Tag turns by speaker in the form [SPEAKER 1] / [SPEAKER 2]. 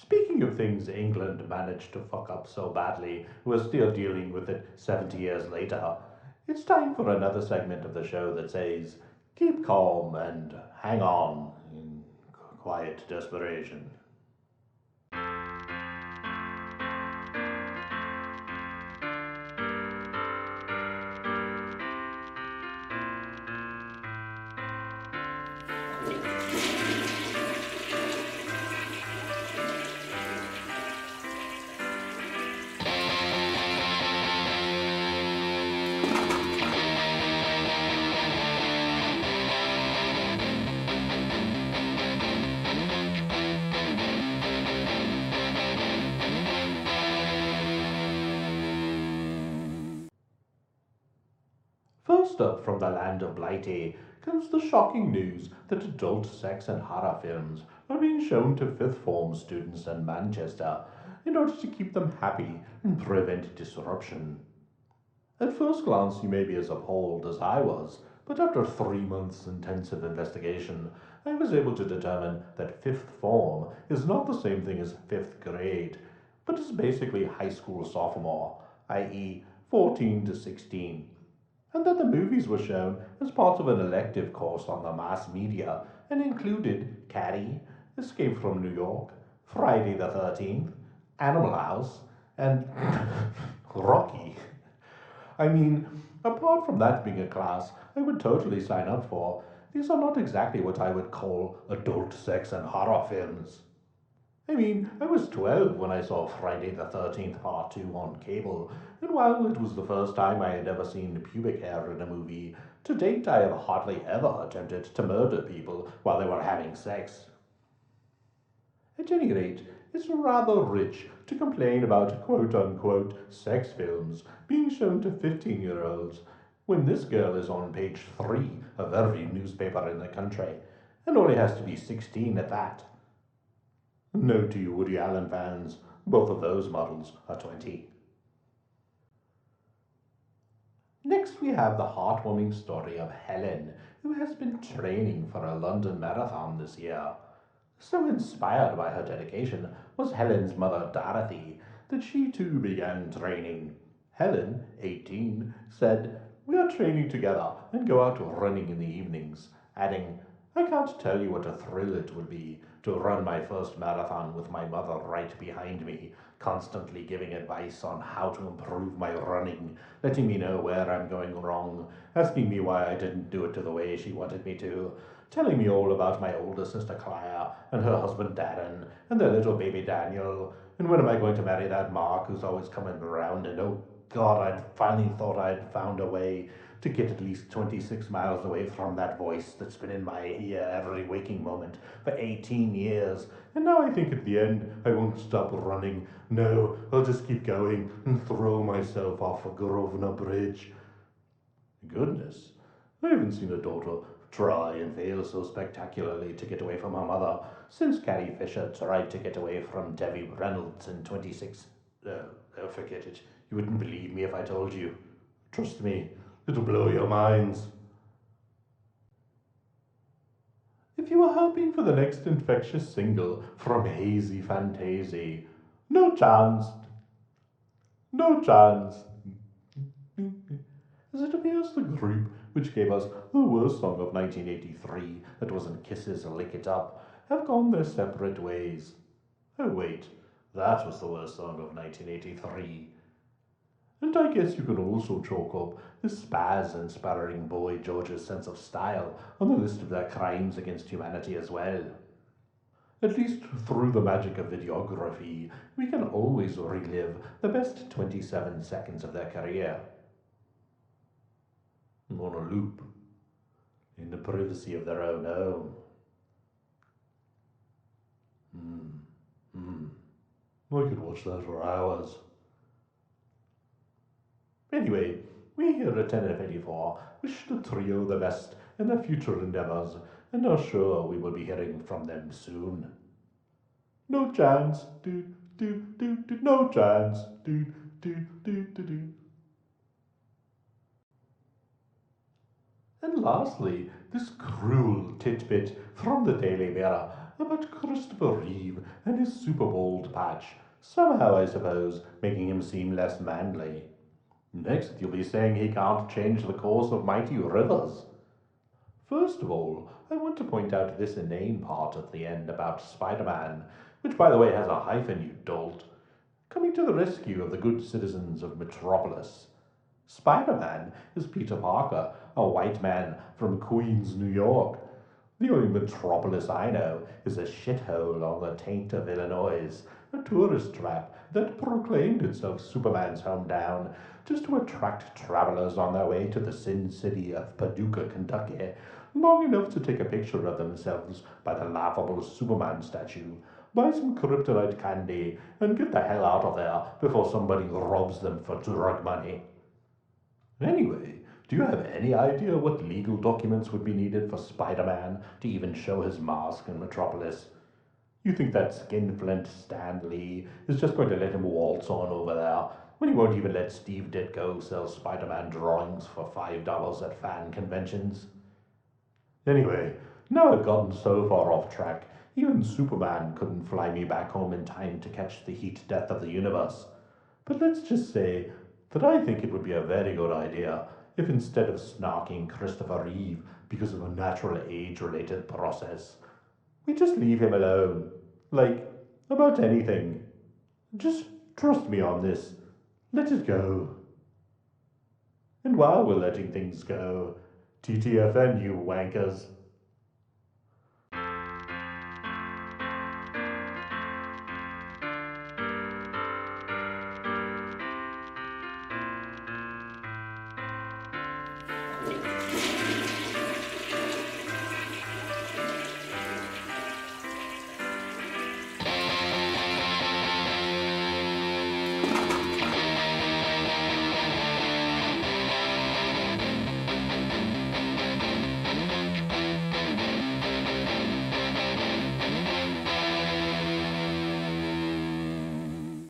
[SPEAKER 1] Speaking of things England managed to fuck up so badly, we're still dealing with it 70 years later. It's time for another segment of the show that says, keep calm and hang on in quiet desperation. First up from the land of Blighty comes the shocking news that adult sex and horror films are being shown to fifth form students in Manchester in order to keep them happy and prevent disruption. At first glance, you may be as appalled as I was, but after 3 months' intensive investigation, I was able to determine that fifth form is not the same thing as fifth grade, but is basically high school sophomore, i.e., 14 to 16, and that the movies were shown as part of an elective course on the mass media and included Carrie, Escape from New York, Friday the 13th, Animal House, and Rocky. I mean, apart from that being a class I would totally sign up for, these are not exactly what I would call adult sex and horror films. I mean, I was 12 when I saw Friday the 13th Part 2 on cable, and while it was the first time I had ever seen pubic hair in a movie, to date I have hardly ever attempted to murder people while they were having sex. At any rate, it's rather rich to complain about quote unquote sex films being shown to 15-year-olds when this girl is on page 3 of every newspaper in the country and only has to be 16 at that. No to you Woody Allen fans, both of those models are 20. Next, we have the heartwarming story of Helen, who has been training for a London marathon this year. So inspired by her dedication was Helen's mother Dorothy that she too began training. Helen, 18, said, "We are training together and go out running in the evenings," adding, "I can't tell you what a thrill it would be to run my first marathon with my mother right behind me, constantly giving advice on how to improve my running, letting me know where I'm going wrong, asking me why I didn't do it the way she wanted me to, telling me all about my older sister Claire and her husband Darren and their little baby Daniel, and when am I going to marry that Mark who's always coming around, and oh God, I'd finally thought I'd found a way to get at least 26 miles away from that voice that's been in my ear every waking moment for 18 years. And now I think at the end I won't stop running. No, I'll just keep going and throw myself off a Grosvenor Bridge." Goodness, I haven't seen a daughter try and fail so spectacularly to get away from her mother since Carrie Fisher tried to get away from Debbie Reynolds in 26. Forget it. You wouldn't believe me if I told you. Trust me, it'll blow your minds. If you were hoping for the next infectious single from Haysi Fantayzee, no chance. No chance. As it appears, the group which gave us the worst song of 1983, that wasn't Kisses Lick It Up, have gone their separate ways. Oh, wait, that was the worst song of 1983. And I guess you can also chalk up the spaz-inspiring Boy George's sense of style on the list of their crimes against humanity as well. At least through the magic of videography, we can always relive the best 27 seconds of their career. On a loop, in the privacy of their own home. I could watch that for hours. Anyway, we here at NF84 wish the trio the best in their future endeavours and are sure we will be hearing from them soon. No chance, no chance, And lastly, this cruel titbit from the Daily Mirror about Christopher Reeve and his super bald patch, somehow, I suppose, making him seem less manly. Next, you'll be saying he can't change the course of mighty rivers. First of all, I want to point out this inane part at the end about Spider Man, which, by the way, has a hyphen, you dolt, coming to the rescue of the good citizens of Metropolis. Spider Man is Peter Parker, a white man from Queens, New York. The only metropolis I know is a shithole on the taint of Illinois, a tourist trap that proclaimed itself Superman's hometown just to attract travelers on their way to the Sin City of Paducah, Kentucky, long enough to take a picture of themselves by the laughable Superman statue, buy some kryptonite candy, and get the hell out of there before somebody robs them for drug money. Anyway, do you have any idea what legal documents would be needed for Spider Man to even show his mask in Metropolis? You think that skinflint Stan Lee is just going to let him waltz on over there when he won't even let Steve Ditko sell Spider Man drawings for $5 at fan conventions? Anyway, now I've gotten so far off track, even Superman couldn't fly me back home in time to catch the heat death of the universe. But let's just say that I think it would be a very good idea if instead of snarking Christopher Reeve because of a natural age related process, we just leave him alone. Like, about anything. Just trust me on this. Let it go. And while we're letting things go, TTFN, you wankers.